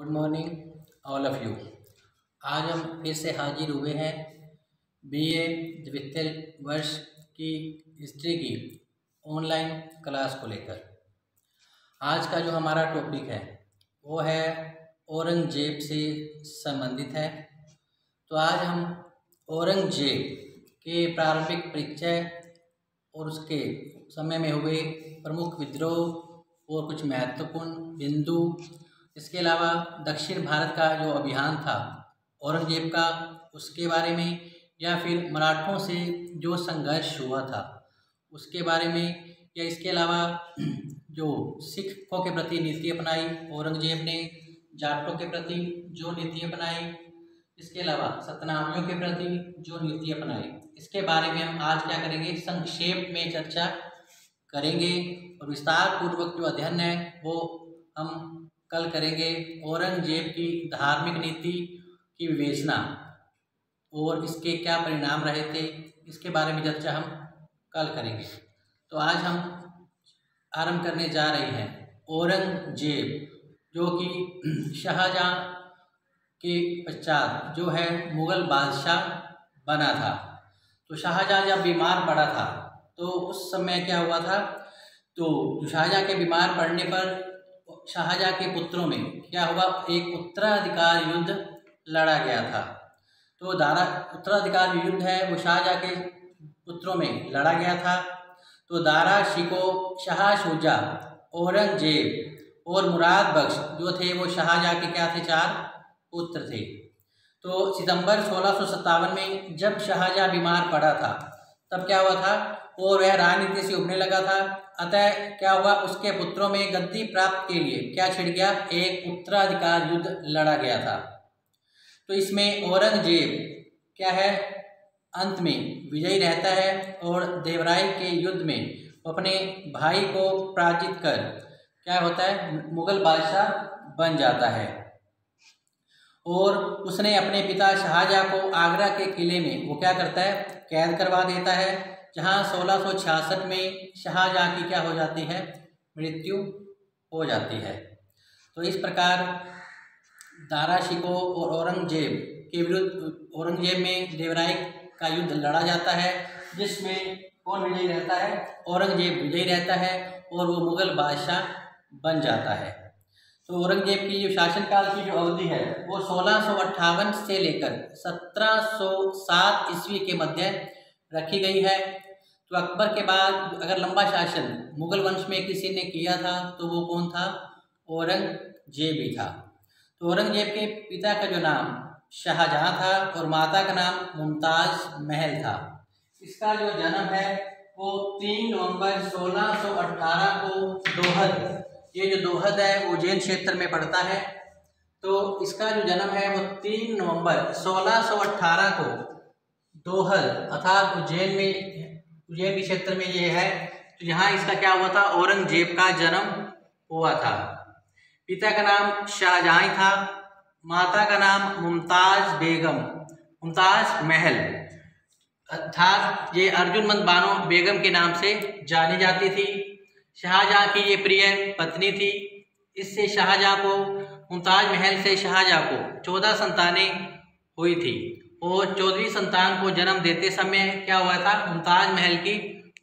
Good morning all of you. आज हम फिर से हाजिर हुए हैं बीए द्वितीय वर्ष की हिस्ट्री की ऑनलाइन क्लास को लेकर। आज का जो हमारा टॉपिक है वो है औरंगजेब से संबंधित है। तो आज हम औरंगजेब के प्रारंभिक परिचय और उसके समय में हुए प्रमुख विद्रोह और कुछ महत्वपूर्ण बिंदु, इसके अलावा दक्षिण भारत का जो अभियान था औरंगजेब का उसके बारे में, या फिर मराठों से जो संघर्ष हुआ था उसके बारे में, या इसके अलावा जो सिखों के प्रति नीति अपनाई औरंगजेब ने, जाटों के प्रति जो नीति अपनाई, इसके अलावा सतनामियों के प्रति जो नीति अपनाई, इसके बारे में हम आज क्या करेंगे, संक्षेप में चर्चा करेंगे। और विस्तार पूर्वक जो अध्ययन है वो हम कल करेंगे। औरंगजेब की धार्मिक नीति की विवेचना और इसके क्या परिणाम रहे थे, इसके बारे में चर्चा हम कल करेंगे। तो आज हम आरंभ करने जा रहे हैं औरंगजेब, जो कि शाहजहां के पश्चात जो है मुगल बादशाह बना था। तो शाहजहां जब बीमार पड़ा था तो उस समय क्या हुआ था, तो शाहजहां के बीमार पड़ने पर शाहजहां के पुत्रों में क्या हुआ, एक उत्तराधिकार युद्ध लड़ा गया था। तो उत्तराधिकार युद्ध है वो शाहजहां के पुत्रों में लड़ा गया था। तो दारा शिको, शाह शुजा, औरंगजेब और मुराद बख्श जो थे वो शाहजहां के क्या थे, 4 पुत्र थे। तो सितंबर 1657 में जब शाहजहां बीमार पड़ा था तब क्या हुआ था, और वह राजनीति से उभरने लगा था। अतः क्या हुआ, उसके पुत्रों में गद्दी प्राप्त के लिए क्या छिड़ गया, एक उत्तराधिकार युद्ध लड़ा गया था। तो इसमें औरंगजेब क्या है, अंत में विजयी रहता है और देवराय के युद्ध में अपने भाई को पराजित कर क्या होता है, मुगल बादशाह बन जाता है। और उसने अपने पिता शाहजहां को आगरा के किले में वो क्या करता है, कैद करवा देता है, जहां 1666 में शाहजहां की क्या हो जाती है, मृत्यु हो जाती है। तो इस प्रकार दारा शिको और औरंगजेब के विरुद्ध औरंगजेब में देवराय का युद्ध लड़ा जाता है, जिसमें कौन विजयी रहता है, औरंगजेब विजयी रहता है और वो मुगल बादशाह बन जाता है। तो औरंगजेब की जो शासनकाल की जो अवधि है वो 1658 से लेकर 1707 ईस्वी के मध्य रखी गई है। तो अकबर के बाद अगर लंबा शासन मुगल वंश में किसी ने किया था तो वो कौन था, औरंगजेब ही था। तो औरंगजेब के पिता का जो नाम शाहजहां था और माता का नाम मुमताज महल था। इसका जो जन्म है वो 3 नवंबर 1618 को दोहद, ये जो दोहद है वो उज्जैन क्षेत्र में पड़ता है। तो इसका जो जन्म है वो 3 नवंबर 1618 को दोहद अर्थात उज्जैन के क्षेत्र में ये है। तो यहाँ इसका क्या हुआ था, औरंगजेब का जन्म हुआ था। पिता का नाम शाहजहां था, माता का नाम मुमताज बेगम, मुमताज महल अर्थात ये अर्जुनमंद बानो बेगम के नाम से जानी जाती थी। शाहजहां की ये प्रिय पत्नी थी। इससे शाहजहां को, मुमताज महल से शाहजहां को 14 संतानें हुई थी और 14वीं संतान को जन्म देते समय क्या हुआ था, मुमताज महल की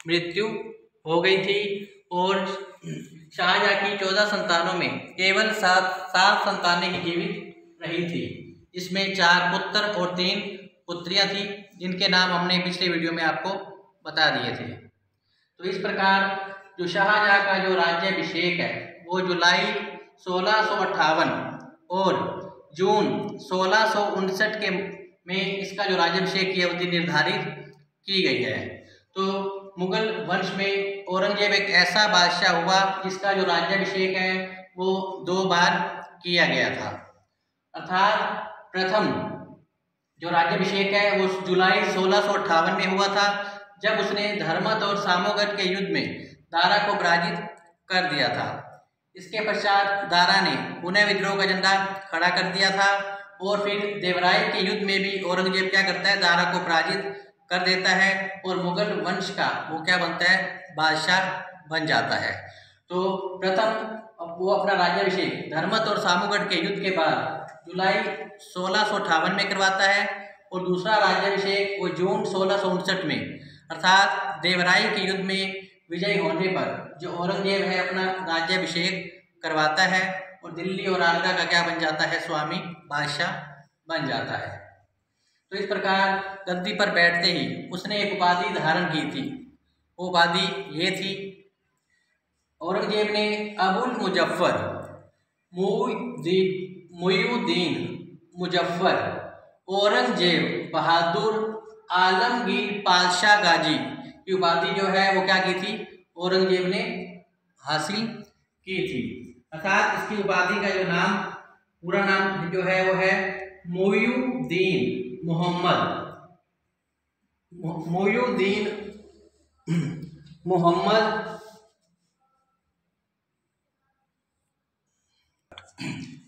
मृत्यु हो गई थी। और शाहजहां की 14 संतानों में केवल 7 संतानें ही जीवित रही थी। इसमें 4 पुत्र और 3 पुत्रियां थी, जिनके नाम हमने पिछले वीडियो में आपको बता दिए थे। तो इस प्रकार जो शाहजहां का जो राज्याभिषेक है वो जुलाई 1658 और जून 1659 के में इसका जो राज्याभिषेक की अवधि निर्धारित की गई है। तो मुगल वंश में औरंगजेब एक ऐसा बादशाह हुआ जिसका जो राज्याभिषेक है वो 2 बार किया गया था। अर्थात प्रथम जो राज्याभिषेक है वो जुलाई 1658 में हुआ था, जब उसने धर्मत और सामोगढ़ के युद्ध में दारा को पराजित कर दिया था। इसके पश्चात दारा ने पुनः विद्रोह का झंडा खड़ा कर दिया था और फिर देवराय के युद्ध में भी औरंगजेब क्या करता है, दारा को पराजित कर देता है और मुगल वंश का वो क्या बनता है, बादशाह बन जाता है। तो प्रथम वो अपना राज्याभिषेक धर्मत और सामूगढ़ के युद्ध के बाद जुलाई 1658 में करवाता है, और दूसरा राज्याभिषेक वो जून 1659 में अर्थात देवराई के युद्ध में विजय होने पर जो औरंगजेब है अपना राज्याभिषेक करवाता है, और दिल्ली और आगरा का क्या बन जाता है, स्वामी बादशाह बन जाता है। तो इस प्रकार गद्दी पर बैठते ही उसने एक उपाधि धारण की थी। वो उपाधि ये थी, औरंगजेब ने अबुल मुजफ्फर मुइनुद्दीन मुजफ्फर औरंगजेब बहादुर आलमगीर पातशाह गाजी की उपाधि जो है वो क्या की थी, औरंगजेब ने हासिल की थी। अर्थात इसकी उपाधि का जो नाम, पूरा नाम जो है वो है मुइनुद्दीन मोहम्मद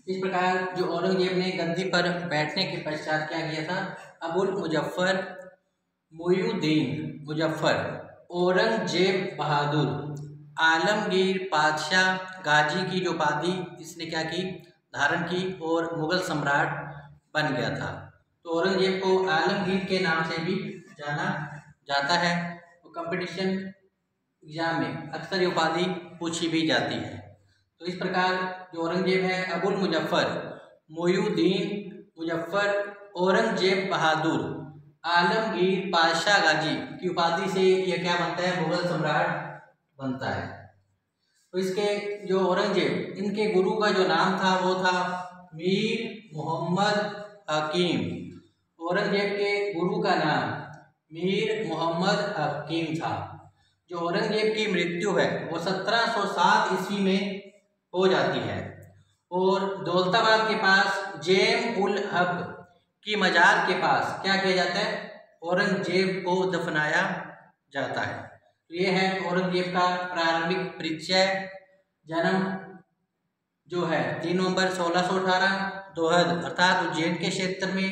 इस प्रकार जो औरंगजेब ने गद्दी पर बैठने के पश्चात क्या किया था, अबुल मुजफ्फर मुइनुद्दीन मुजफ्फर औरंगजेब बहादुर आलमगीर पातशाह गाजी की जो उपाधि इसने क्या की, धारण की, और मुगल सम्राट बन गया था। तो औरंगजेब को आलमगीर के नाम से भी जाना जाता है। तो कंपटीशन एग्जाम में अक्सर ये उपाधि पूछी भी जाती है। तो इस प्रकार जो औरंगजेब है अबुल मुजफ्फर मुइनुद्दीन मुजफ्फर औरंगजेब बहादुर आलमगीर पातशाह गाजी की उपाधि से यह क्या बनता है, मुगल सम्राट बनता है। तो इसके जो औरंगजेब, इनके गुरु का जो नाम था वो था मीर मोहम्मद हकीम। औरंगजेब के गुरु का नाम मीर मोहम्मद हकीम था। जो औरंगजेब की मृत्यु है वो 1707 ईस्वी में हो जाती है, और दौलताबाद के पास जेम उल हक की मजार के पास क्या किया जाता है, औरंगजेब को दफनाया जाता है। तो ये है औरंगजेब का प्रारंभिक परिचय। जन्म जो है 3 नवंबर 1618 दोहद अर्थात उज्जैन के क्षेत्र में,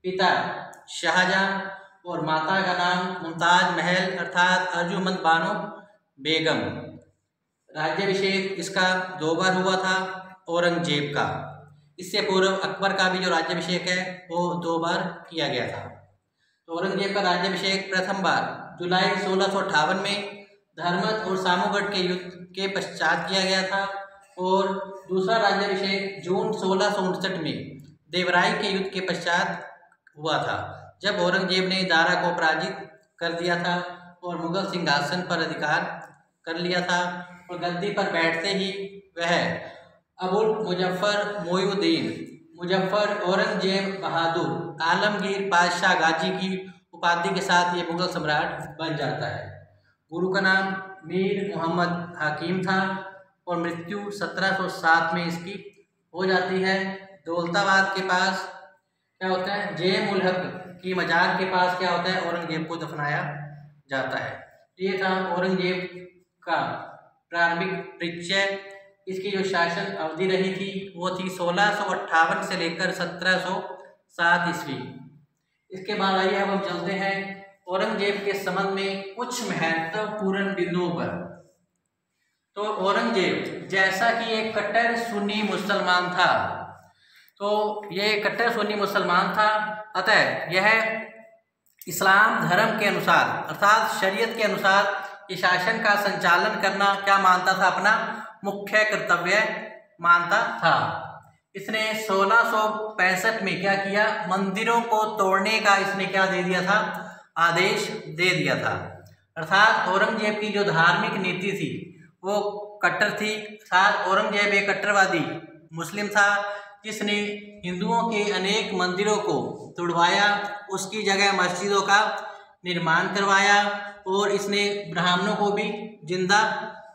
पिता शाहजहां और माता का नाम मुमताज महल अर्थात अर्जुमंद बानो बेगम। राज्याभिषेक इसका 2 बार हुआ था औरंगजेब का। इससे पूर्व अकबर का भी जो राज्याभिषेक है वो 2 बार किया गया था। तो औरंगजेब का राज्याभिषेक प्रथम बार जुलाई 1658 में धर्मत और सामूगढ़ के युद्ध के पश्चात किया गया था, और दूसरा राज्याभिषेक जून 1659 में देवराई के युद्ध के पश्चात हुआ था, जब औरंगजेब ने दारा को पराजित कर दिया था और मुगल सिंहासन पर अधिकार कर लिया था, और गद्दी पर बैठते ही वह अबुल मुजफ्फर मुइनुद्दीन मुजफ्फर औरंगजेब बहादुर आलमगीर पातशाह गाजी की उपाधि के साथ ये मुगल सम्राट बन जाता है। गुरु का नाम मीर मोहम्मद हकीम था, और मृत्यु 1707 में इसकी हो जाती है। दौलताबाद के पास क्या होता है, जेम उल हक की मजार के पास क्या होता है, औरंगजेब को दफनाया जाता है। ये था औरंगजेब का प्रारंभिक परिचय। इसकी जो शासन अवधि रही थी वो थी 1658 से लेकर 1707 ईस्वी। इसके बाद आइए अब हम चलते हैं औरंगजेब के संबंध में कुछ महत्वपूर्ण बिंदुओं पर। तो औरंगजेब जैसा कि एक कट्टर सुन्नी मुसलमान था, तो ये कट्टर सुन्नी मुसलमान था, अतः यह इस्लाम धर्म के अनुसार अर्थात शरीयत के अनुसार इस शासन का संचालन करना क्या मानता था, अपना मुख्य कर्तव्य मानता था। इसने 1665 में क्या किया, मंदिरों को तोड़ने का इसने क्या दे दिया था, आदेश दे दिया था। अर्थात औरंगजेब की जो धार्मिक नीति थी वो कट्टर थी। साथ औरंगजेब एक कट्टरवादी मुस्लिम था, जिसने हिंदुओं के अनेक मंदिरों को तुड़वाया, उसकी जगह मस्जिदों का निर्माण करवाया, और इसने ब्राह्मणों को भी जिंदा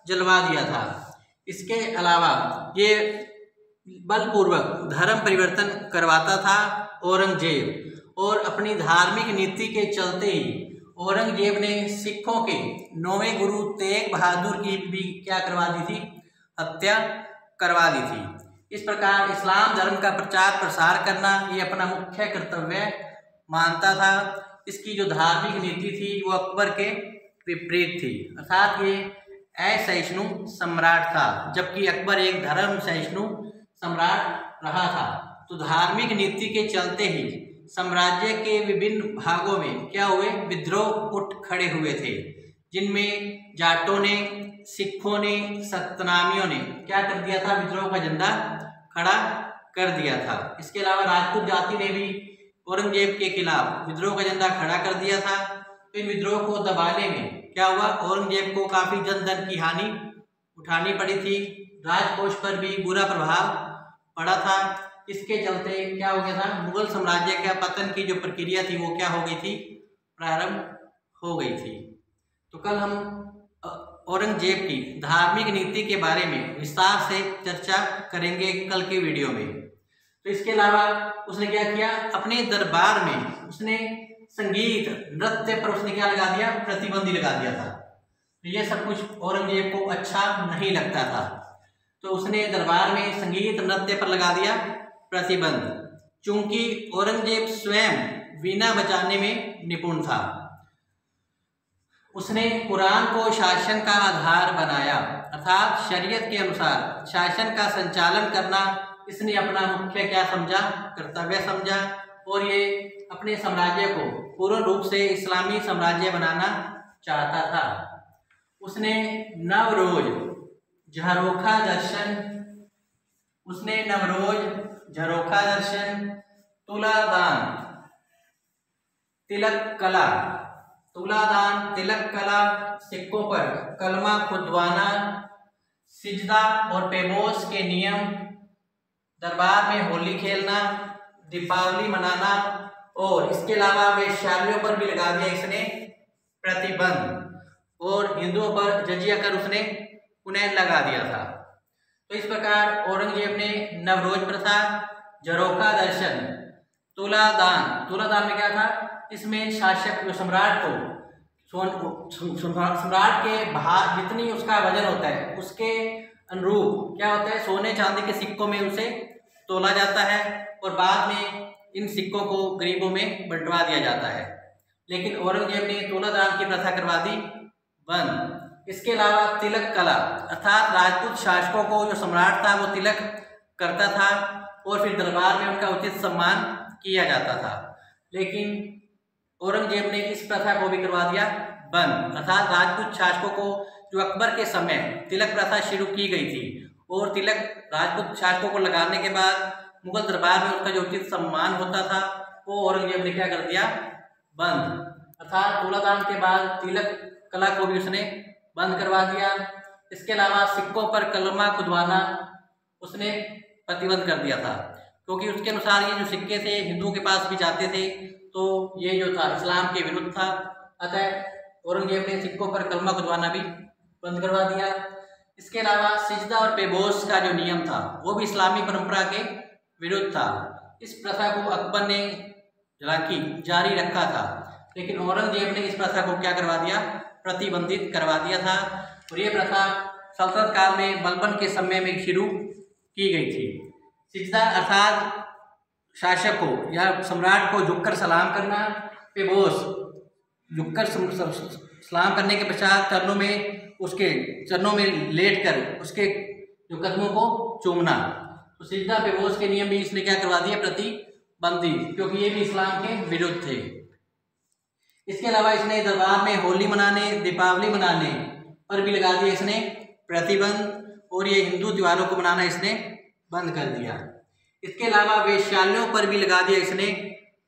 जलवा दिया था। इसके अलावा ये बलपूर्वक धर्म परिवर्तन करवाता था औरंगजेब, और अपनी धार्मिक नीति के चलते ही औरंगजेब ने सिखों के 9वें गुरु तेग बहादुर की भी क्या करवा दी थी, हत्या करवा दी थी। इस प्रकार इस्लाम धर्म का प्रचार प्रसार करना ये अपना मुख्य कर्तव्य मानता था। इसकी जो धार्मिक नीति थी वो अकबर के विपरीत थी, अर्थात ये असहिष्णु सम्राट था, जबकि अकबर एक धर्म सहिष्णु सम्राट रहा था। तो धार्मिक नीति के चलते ही साम्राज्य के विभिन्न भागों में क्या हुए, विद्रोह उठ खड़े हुए थे, जिनमें जाटों ने, सिखों ने, सतनामियों ने क्या कर दिया था, विद्रोह का झंडा खड़ा कर दिया था। इसके अलावा राजपूत जाति ने भी औरंगजेब के खिलाफ विद्रोह का झंडा खड़ा कर दिया था। तो इन विद्रोह को दबाने में क्या हुआ, औरंगजेब को काफी जन धन की हानि उठानी पड़ी थी, राजकोष पर भी बुरा प्रभाव पड़ा था। इसके चलते क्या हो गया था, मुगल साम्राज्य का पतन की जो प्रक्रिया थी वो क्या हो गई थी, प्रारंभ हो गई थी। तो कल हम औरंगजेब की धार्मिक नीति के बारे में विस्तार से चर्चा करेंगे कल के वीडियो में। तो इसके अलावा उसने क्या किया, अपने दरबार में उसने संगीत नृत्य पर उसने क्या लगा दिया, प्रतिबंध लगा दिया था। तो ये सब कुछ औरंगजेब को अच्छा नहीं लगता था, तो उसने दरबार में संगीत नृत्य पर लगा दिया प्रतिबंध। चूंकि औरंगजेब स्वयं वीणा बजाने में निपुण था, उसने कुरान को शासन का आधार बनाया, अर्थात शरीयत के अनुसार शासन का संचालन करना इसने अपना मुख्य क्या समझा, कर्तव्य समझा। और ये अपने साम्राज्य को पूर्ण रूप से इस्लामी साम्राज्य बनाना चाहता था। उसने नवरोज झरोखा दर्शन, तुलादान, तिलक कला, सिक्कों पर कलमा खुदवाना, सिजदा और पेबोस के नियम, दरबार में होली खेलना, दीपावली मनाना, और इसके अलावा वेश्यालयों पर भी लगा दिया इसने प्रतिबंध, और हिंदुओं पर जजिया कर उसने उन्हें लगा दिया था। तो इस प्रकार औरंगजेब ने नवरोज प्रथा, झरोखा दर्शन, तुलादान में क्या था, इसमें शासक जो सम्राट को सम्राट के भार जितनी उसका वजन होता है उसके अनुरूप क्या होता है, सोने चांदी के सिक्कों में उसे तोला जाता है और बाद में इन सिक्कों को गरीबों में बंटवा दिया जाता है। लेकिन औरंगजेब ने तुलादान की प्रथा करवा दी बंद। इसके अलावा तिलक कला, अर्थात राजपूत शासकों को जो सम्राट था वो तिलक करता था और फिर दरबार में उनका उचित सम्मान किया जाता था। लेकिन औरंगजेब ने इस प्रथा को भी करवा दिया बंद, अर्थात राजपूत शासकों को जो अकबर के समय तिलक प्रथा शुरू की गई थी और तिलक राजपूत शासकों को लगाने के बाद मुगल दरबार में उसका जो उचित सम्मान होता था वो औरंगजेब ने क्या कर दिया, बंद। अर्थात तुलादान के बाद तिलक कला को भी उसने बंद करवा दिया। इसके अलावा सिक्कों पर कलमा खुदवाना उसने प्रतिबंध कर दिया था, क्योंकि उसके अनुसार ये जो सिक्के थे हिंदुओं के पास भी जाते थे तो ये जो था इस्लाम के विरुद्ध था। अतः औरंगजेब ने सिक्कों पर कलमा खुदवाना भी बंद करवा दिया। इसके अलावा सिजदा और पेबोस का जो नियम था वो भी इस्लामी परंपरा के विरुद्ध था। इस प्रथा को अकबर ने हालांकि जारी रखा था, लेकिन औरंगजेब ने इस प्रथा को क्या करवा दिया, प्रतिबंधित करवा दिया था। और ये प्रथा सल्तनत काल में बलबन के समय में शुरू की गई थी। सिजदा अर्थात शासक को या सम्राट को झुककर सलाम करना, पेबोस झुककर सलाम करने के पश्चात उसके चरणों में लेटकर उसके जो कदमों को चूमना। तो सिजदा पेबोस के नियम भी इसने क्या करवा दिया, प्रतिबंधित, क्योंकि ये भी इस्लाम के विरुद्ध थे। इसके अलावा इसने दरबार में होली मनाने, दीपावली मनाने पर भी लगा दिया इसने प्रतिबंध, और ये हिंदू त्योहारों को मनाना इसने बंद कर दिया। इसके अलावा वेश्यालयों पर भी लगा दिया इसने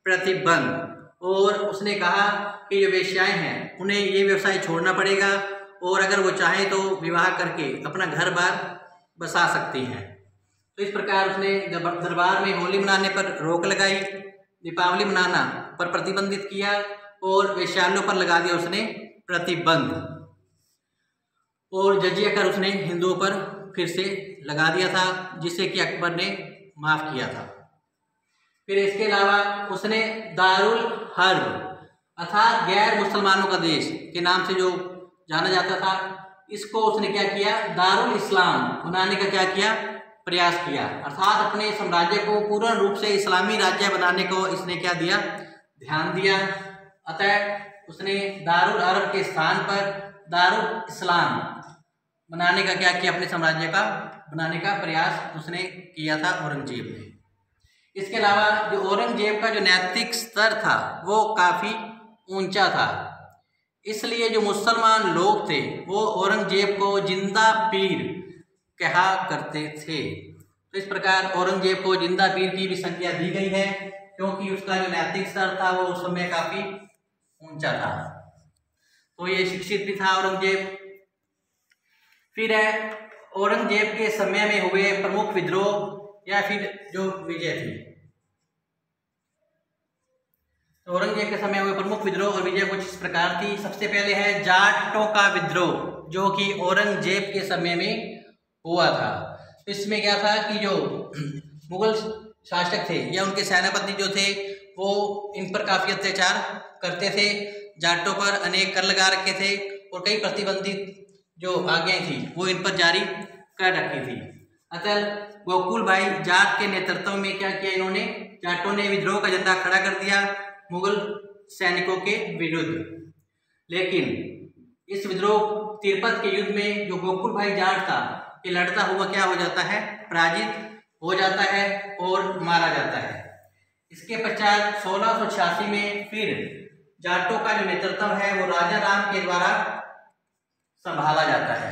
प्रतिबंध, और उसने कहा कि जो वेश्याएं हैं उन्हें ये व्यवसाय छोड़ना पड़ेगा और अगर वो चाहें तो विवाह करके अपना घर बार बसा सकती हैं। तो इस प्रकार उसने दरबार में होली मनाने पर रोक लगाई, दीपावली मनाना पर प्रतिबंधित किया और वेश्यालयों पर लगा दिया उसने प्रतिबंध, और जजिया कर उसने हिंदुओं पर फिर से लगा दिया था, जिसे कि अकबर ने माफ किया था। फिर इसके अलावा उसने दारुल हर्ब अर्थात गैर मुसलमानों का देश के नाम से जो जाना जाता था, इसको उसने क्या किया, दारुल इस्लाम बनाने का क्या किया, प्रयास किया। अर्थात अपने साम्राज्य को पूर्ण रूप से इस्लामी राज्य बनाने को इसने क्या दिया, ध्यान दिया। अतः उसने दारुल अरब के स्थान पर दारुल इस्लाम बनाने का क्या किया, अपने साम्राज्य का बनाने का प्रयास उसने किया था औरंगजेब ने। इसके अलावा जो औरंगजेब का जो नैतिक स्तर था वो काफ़ी ऊंचा था, इसलिए जो मुसलमान लोग थे वो औरंगजेब को जिंदा पीर कहा करते थे। तो इस प्रकार औरंगजेब को जिंदा पीर की भी संज्ञा दी गई है, क्योंकि उसका जो नैतिक स्तर था वो उस समय काफ़ी ऊंचा था। तो ये शिक्षित भी था औरंगजेब। फिर है औरंगजेब के समय में हुए प्रमुख विद्रोह या फिर जो विजय थी। तो औरंगजेब के समय हुए प्रमुख विद्रोह और विजय कुछ इस प्रकार थी। सबसे पहले है जाटों का विद्रोह, जो कि औरंगजेब के समय में हुआ था। तो इसमें क्या था कि जो मुगल शासक थे या उनके सेनापति जो थे वो इन पर काफ़ी अत्याचार करते थे, जाटों पर अनेक कर लगा रखे थे और कई प्रतिबंधित जो आज्ञाएं थी वो इन पर जारी कर रखी थी। अतः गोकुल भाई जाट के नेतृत्व में क्या किया इन्होंने, जाटों ने विद्रोह का झंडा खड़ा कर दिया मुगल सैनिकों के विरुद्ध। लेकिन इस विद्रोह तिरपत के युद्ध में जो गोकुल भाई जाट था ये लड़ता हुआ क्या हो जाता है, पराजित हो जाता है और मारा जाता है। इसके पश्चात 1686 में फिर जाटों का जो नेतृत्व है वो राजा राम के द्वारा संभाला जाता है।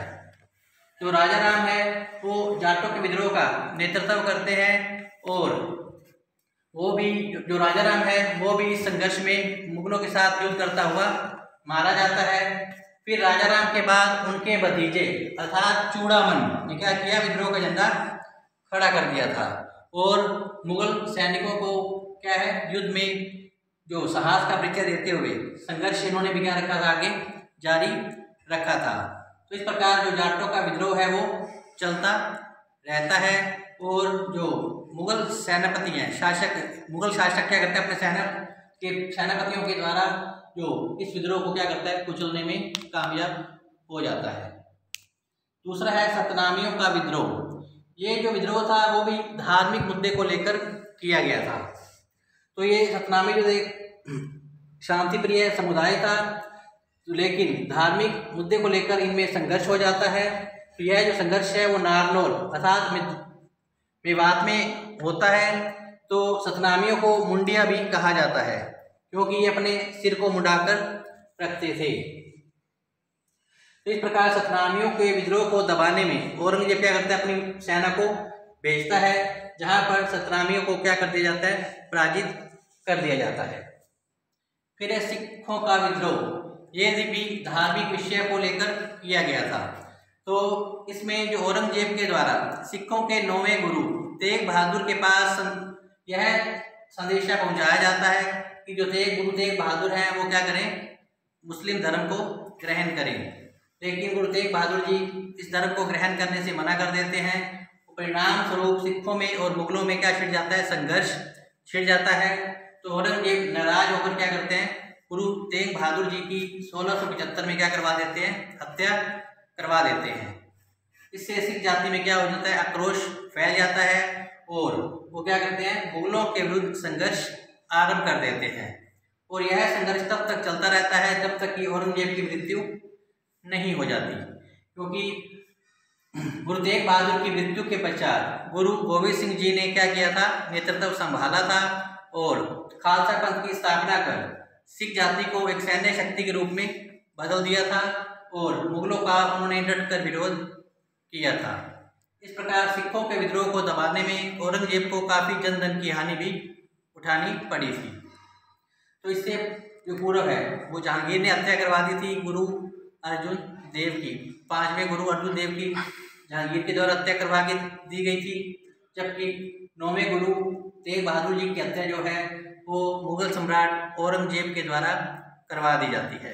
जो राजा राम है वो जाटों के विद्रोह का नेतृत्व करते हैं और वो भी जो राजा राम है वो भी इस संघर्ष में मुगलों के साथ युद्ध करता हुआ मारा जाता है। फिर राजा राम के बाद उनके भतीजे अर्थात चूड़ामन ने क्या किया, विद्रोह का झंडा खड़ा कर दिया था और मुगल सैनिकों को क्या है, युद्ध में जो साहस का परिचय देते हुए संघर्ष इन्होंने भी क्या रखा था, आगे जारी रखा था। तो इस प्रकार जो जाटों का विद्रोह है वो चलता रहता है और जो मुगल सेनापति हैं, मुगल शासक क्या करते हैं, अपने सेनापतियों के द्वारा जो इस विद्रोह को क्या करता है, कुचलने में कामयाब हो जाता है। दूसरा है सतनामियों का विद्रोह। ये जो विद्रोह था वो भी धार्मिक मुद्दे को लेकर किया गया था। तो ये सतनामी जो एक शांति प्रिय समुदाय था, लेकिन धार्मिक मुद्दे को लेकर इनमें संघर्ष हो जाता है। तो यह जो संघर्ष है वो नारनौल अर्थात मेवात में होता है। तो सतनामियों को मुंडिया भी कहा जाता है, क्योंकि ये अपने सिर को मुंडाकर रखते थे। तो इस प्रकार सतनामियों के विद्रोह को दबाने में औरंगजेब क्या करता है, अपनी सेना को भेजता है, जहां पर सतनामियों को क्या कर दिया जाता है, पराजित कर दिया जाता है। फिर है सिखों का विद्रोह। ये भी धार्मिक विषय को लेकर किया गया था। तो इसमें जो औरंगजेब के द्वारा सिखों के 9वें गुरु तेग बहादुर के पास यह संदेशा पहुंचाया जाता है कि जो गुरु तेग बहादुर हैं वो क्या करें, मुस्लिम धर्म को ग्रहण करें। लेकिन गुरु तेग बहादुर जी इस धर्म को ग्रहण करने से मना कर देते हैं। परिणाम स्वरूप सिखों में और मुगलों में क्या छिड़ जाता है, संघर्ष छिड़ जाता है। तो औरंगजेब नाराज होकर क्या करते हैं, गुरु तेग बहादुर जी की 1675 में क्या करवा देते हैं, हत्या करवा देते हैं। इससे सिख जाति में क्या हो जाता है, आक्रोश फैल जाता है और वो क्या करते हैं, मुगलों के विरुद्ध संघर्ष आरंभ कर देते हैं। और यह संघर्ष तब तक चलता रहता है जब तक कि औरंगजेब की मृत्यु नहीं हो जाती, क्योंकि गुरु तेग बहादुर की मृत्यु के पश्चात गुरु गोविंद सिंह जी ने क्या किया था, नेतृत्व संभाला था और खालसा पंथ की स्थापना कर सिख जाति को एक सैन्य शक्ति के रूप में बदल दिया था और मुगलों का उन्होंने डटकर विरोध किया था। इस प्रकार सिखों के विद्रोह को दबाने में औरंगजेब को काफ़ी जन धन की हानि भी उठानी पड़ी थी। तो इससे जो पूर्व है वो जहांगीर ने हत्या करवा दी थी गुरु अर्जुन देव की, 5वें गुरु अर्जुन देव की जहांगीर के द्वारा हत्या करवा के दी गई थी, जबकि 9वें गुरु तेग बहादुर जी की हत्या जो है वो मुगल सम्राट औरंगजेब के द्वारा करवा दी जाती है।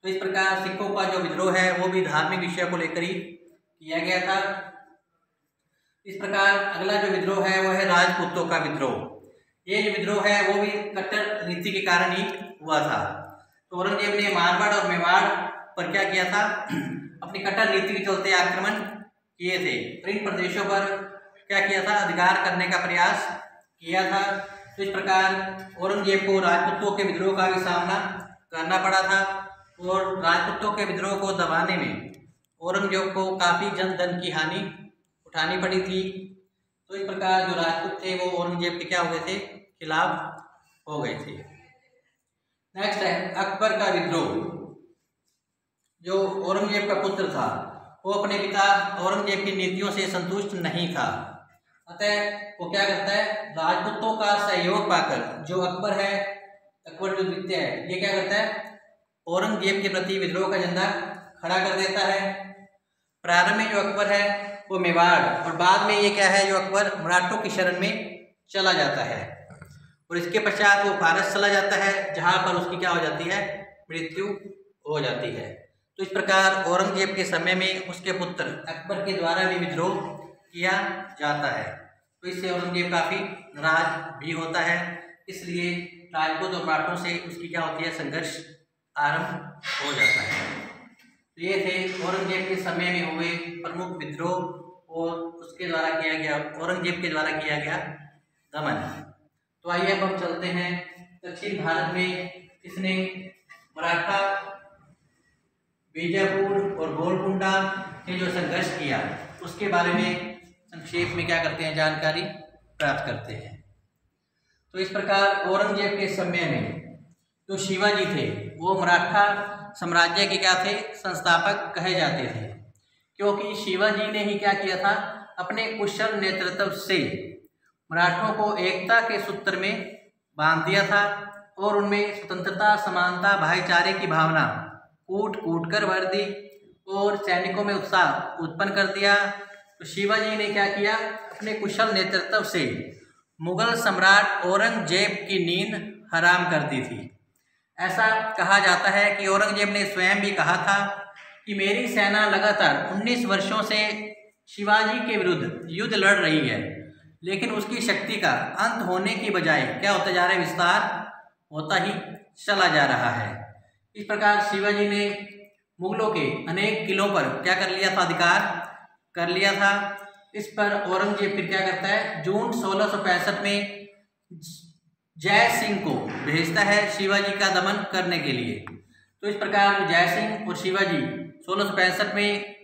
तो इस प्रकार सिखों का जो विद्रोह है वो भी धार्मिक विषय को लेकर ही किया गया था। इस प्रकार अगला जो विद्रोह है वो है राजपूतों का विद्रोह। ये जो विद्रोह है वो भी कट्टर नीति के कारण ही हुआ था। तो औरंगजेब ने मारवाड़ और मेवाड़ पर क्या किया था, अपनी कट्टर नीति के चलते आक्रमण किए थे और इन प्रदेशों पर क्या किया था, अधिकार करने का प्रयास किया था। तो इस प्रकार औरंगजेब को राजपूतों के विद्रोह का भी सामना करना पड़ा था और राजपूतों के विद्रोह को दबाने में औरंगजेब को काफ़ी जन धन की हानि उठानी पड़ी थी। तो इस प्रकार जो राजपूत थे वो औरंगजेब के क्या हो गए थे, खिलाफ हो गए थे। नेक्स्ट है अकबर का विद्रोह। जो औरंगजेब का पुत्र था वो अपने पिता औरंगजेब की नीतियों से संतुष्ट नहीं था, अतः वो क्या करता है, राजपूतों का सहयोग पाकर जो अकबर है, अकबर जो द्वितीय है, ये क्या करता है, औरंगजेब के प्रति विद्रोह का झंडा खड़ा कर देता है। प्रारंभ में जो अकबर है वो मेवाड़ और बाद में ये क्या है, जो अकबर मराठों की शरण में चला जाता है और इसके पश्चात वो फारस चला जाता है, जहाँ पर उसकी क्या हो जाती है, मृत्यु हो जाती है। तो इस प्रकार औरंगजेब के समय में उसके पुत्र अकबर के द्वारा भी विद्रोह किया जाता है। तो इससे औरंगजेब काफ़ी नाराज भी होता है, इसलिए राजपूत और मराठों से उसकी क्या होती है, संघर्ष आरंभ हो जाता है। तो ये थे औरंगजेब के समय में हुए प्रमुख विद्रोह और उसके द्वारा किया गया, औरंगजेब के द्वारा किया गया दमन। तो आइए अब हम चलते हैं दक्षिण भारत में किसने मराठा, बीजापुर और गोलकुंडा ने जो संघर्ष किया उसके बारे में संक्षेप में क्या करते हैं, जानकारी प्राप्त करते हैं। तो इस प्रकार औरंगजेब के समय में जो शिवाजी थे वो मराठा साम्राज्य के क्या थे, संस्थापक कहे जाते थे, क्योंकि शिवाजी ने ही क्या किया था, अपने कुशल नेतृत्व से मराठों को एकता के सूत्र में बांध दिया था और उनमें स्वतंत्रता, समानता, भाईचारे की भावना कूट कूट कर भर दी और सैनिकों में उत्साह उत्पन्न कर दिया। तो शिवाजी ने क्या किया, अपने कुशल नेतृत्व से मुगल सम्राट औरंगजेब की नींद हराम कर दी थी। ऐसा कहा जाता है कि औरंगजेब ने स्वयं भी कहा था कि मेरी सेना लगातार 19 वर्षों से शिवाजी के विरुद्ध युद्ध लड़ रही है, लेकिन उसकी शक्ति का अंत होने की बजाय क्या होता जा रहा है, विस्तार होता ही चला जा रहा है। इस प्रकार शिवाजी ने मुगलों के अनेक किलों पर क्या कर लिया था, अधिकार कर लिया था। इस पर औरंगजेब फिर क्या करता है, जून 1665 में जय सिंह को भेजता है शिवाजी का दमन करने के लिए। तो इस प्रकार जय सिंह और शिवाजी 1665 में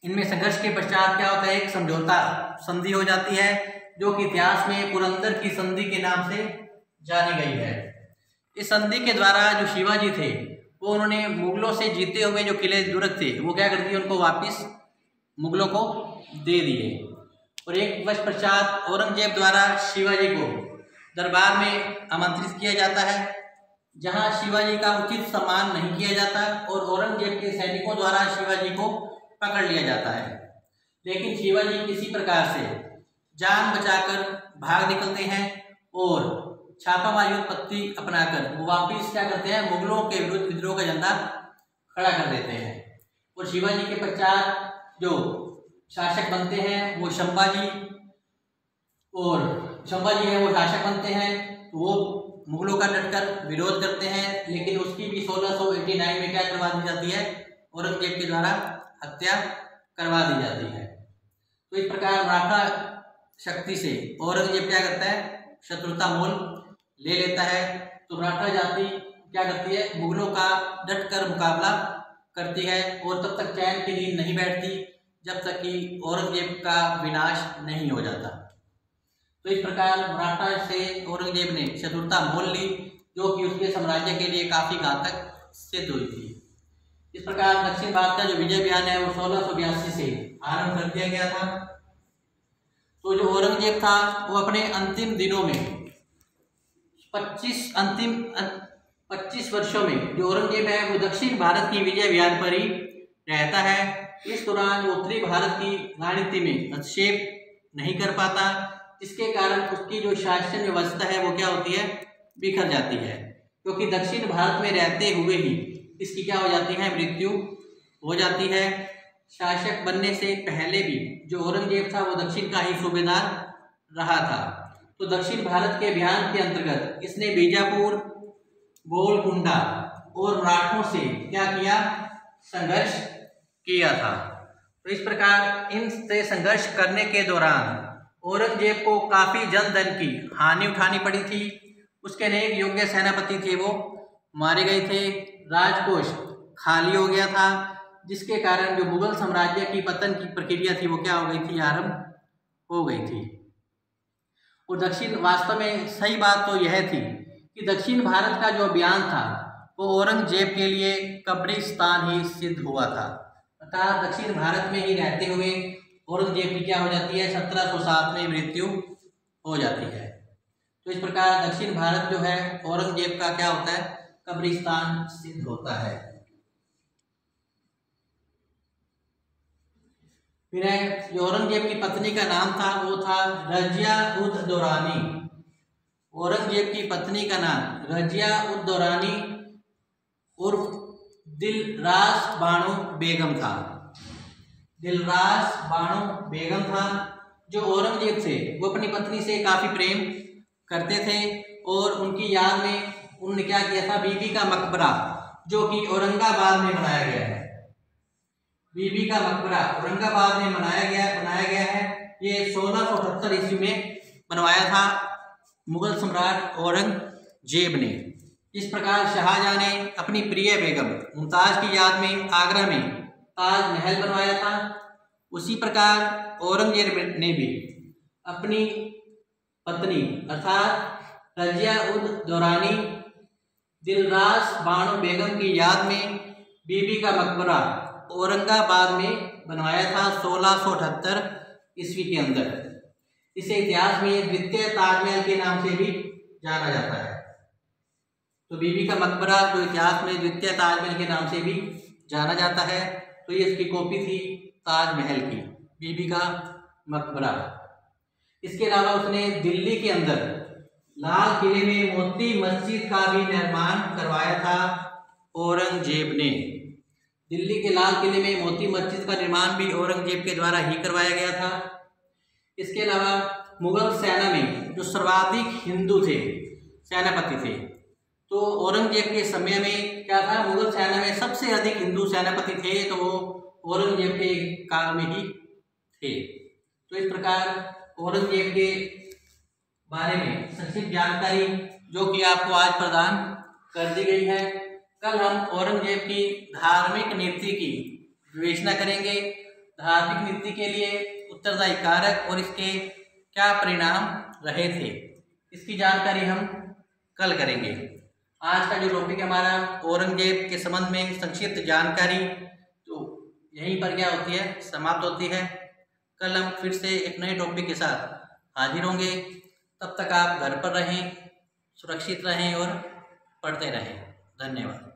इनमें संघर्ष के पश्चात क्या होता है, एक समझौता संधि हो जाती है, जो कि इतिहास में पुरंदर की संधि के नाम से जानी गई है। इस संधि के द्वारा जो शिवाजी थे वो उन्होंने मुगलों से जीते हुए जो किले दुर्ग थे वो क्या कर दिए, उनको वापस मुगलों को दे दिए। और एक वर्ष पश्चात औरंगजेब द्वारा शिवाजी को दरबार में आमंत्रित किया जाता है, जहां शिवाजी का उचित सम्मान नहीं किया जाता और औरंगजेब के सैनिकों द्वारा शिवाजी को पकड़ लिया जाता है। लेकिन शिवाजी किसी प्रकार से जान बचाकर भाग निकलते हैं और छापामारी उत्पत्ति अपनाकर वो वापिस क्या करते हैं, मुगलों के विरुद्ध विद्रोह का झंडा खड़ा कर देते हैं। और शिवाजी के पश्चात जो शासक बनते हैं वो संभाजी, और संभाजी है वो शासक बनते हैं, तो वो मुगलों का डटकर विरोध करते हैं, लेकिन उसकी भी 1689 में क्या करवा दी जाती है, औरंगजेब के द्वारा हत्या करवा दी जाती है। तो इस प्रकार मराठा शक्ति से औरंगजेब क्या करता है, शत्रुता मोल ले लेता है। तो मराठा जाति क्या करती है, मुगलों का डटकर मुकाबला करती है और तब तक चैन की नींद नहीं बैठती जब तक कि औरंगजेब का विनाश नहीं हो जाता। तो इस प्रकार मराठा से औरंगजेब ने शत्रुता मोल ली, जो कि उसके साम्राज्य के लिए काफी घातक सिद्ध हुई थी। इस प्रकार दक्षिण भारत का जो विजय अभियान है वो 1682 से आरंभ कर दिया गया था। तो जो औरंगजेब था वो अपने अंतिम दिनों में 25 वर्षों में जो औरंगजेब है वो दक्षिण भारत की विजय अभियान पर ही रहता है। इस दौरान उत्तरी भारत की राजनीति में हस्तक्षेप नहीं कर पाता, जिसके कारण उसकी जो शासन व्यवस्था है वो क्या होती है, बिखर जाती है, क्योंकि दक्षिण भारत में रहते हुए ही इसकी क्या हो जाती है, मृत्यु हो जाती है। शासक बनने से पहले भी जो औरंगजेब था वो दक्षिण का ही सूबेदार रहा था। तो दक्षिण भारत के अभियान के अंतर्गत इसने बीजापुर, गोलकुंडा और मराठों से क्या किया, संघर्ष किया था। तो इस प्रकार इनसे संघर्ष करने के दौरान औरंगजेब को काफी जन धन की हानि उठानी पड़ी थी। उसके अनेक योग्य सेनापति थे वो मारे गए थे, राजकोष खाली हो गया था, जिसके कारण जो मुगल साम्राज्य की पतन की प्रक्रिया थी वो क्या हो गई थी, आरंभ हो गई थी। और दक्षिण, वास्तव में सही बात तो यह थी कि दक्षिण भारत का जो अभियान था वो औरंगजेब के लिए कब्रिस्तान ही सिद्ध हुआ था। अर्थात दक्षिण भारत में ही रहते हुए औरंगजेब की क्या हो जाती है, 1707 में मृत्यु हो जाती है। तो इस प्रकार दक्षिण भारत जो है औरंगजेब का क्या होता है, कब्रिस्तान सिद्ध होता है। फिर जो औरंगजेब की पत्नी का नाम था वो था रजिया उद दौरानी। औरंगजेब की पत्नी का नाम रजिया उद दौरानी उर्फ दिलरास बानो बेगम था। दिलरास बानो बेगम था। जो औरंगजेब थे वो अपनी पत्नी से काफ़ी प्रेम करते थे और उनकी याद में उन्होंने क्या किया था, बीबी का मकबरा जो कि औरंगाबाद में बनाया गया है, बीबी का मकबरा औरंगाबाद में बनाया गया है। ये 1678 ईस्वी में बनवाया था मुगल सम्राट औरंगजेब ने। इस प्रकार शाहजहां ने अपनी प्रिय बेगम मुमताज की याद में आगरा में ताजमहल बनवाया था। उसी प्रकार औरंगजेब ने भी अपनी पत्नी अर्थात रजिया उद दौरानी दिलरास बानो बेगम की याद में बीबी का मकबरा औरंगाबाद में बनवाया था 1678 ईस्वी के अंदर। इसे इतिहास में द्वितीय ताजमहल के नाम से भी जाना जाता है। तो बीबी का मकबरा जो इतिहास में द्वितीय ताजमहल के नाम से भी जाना जाता है, तो ये इसकी कॉपी थी ताजमहल की, बीबी का मकबरा। इसके अलावा उसने दिल्ली के अंदर लाल किले में मोती मस्जिद का भी निर्माण करवाया था औरंगजेब ने। दिल्ली के लाल किले में मोती मस्जिद का निर्माण भी औरंगजेब के द्वारा ही करवाया गया था। इसके अलावा मुगल सेना में जो सर्वाधिक हिंदू थे, सेनापति थे, तो औरंगजेब के समय में क्या था, मुगल सेना में सबसे अधिक हिंदू सेनापति थे तो वो औरंगजेब के काल में ही थे। तो इस प्रकार औरंगजेब के बारे में संक्षिप्त जानकारी जो कि आपको आज प्रदान कर दी गई है। कल हम औरंगजेब की धार्मिक नीति की विवेचना करेंगे। धार्मिक नीति के लिए उत्तरदायी कारक और इसके क्या परिणाम रहे थे, इसकी जानकारी हम कल करेंगे। आज का जो टॉपिक हमारा औरंगजेब के संबंध में संक्षिप्त जानकारी, तो यहीं पर क्या होती है, समाप्त होती है। कल हम फिर से एक नए टॉपिक के साथ हाजिर होंगे। तब तक आप घर पर रहें, सुरक्षित रहें और पढ़ते रहें। धन्यवाद।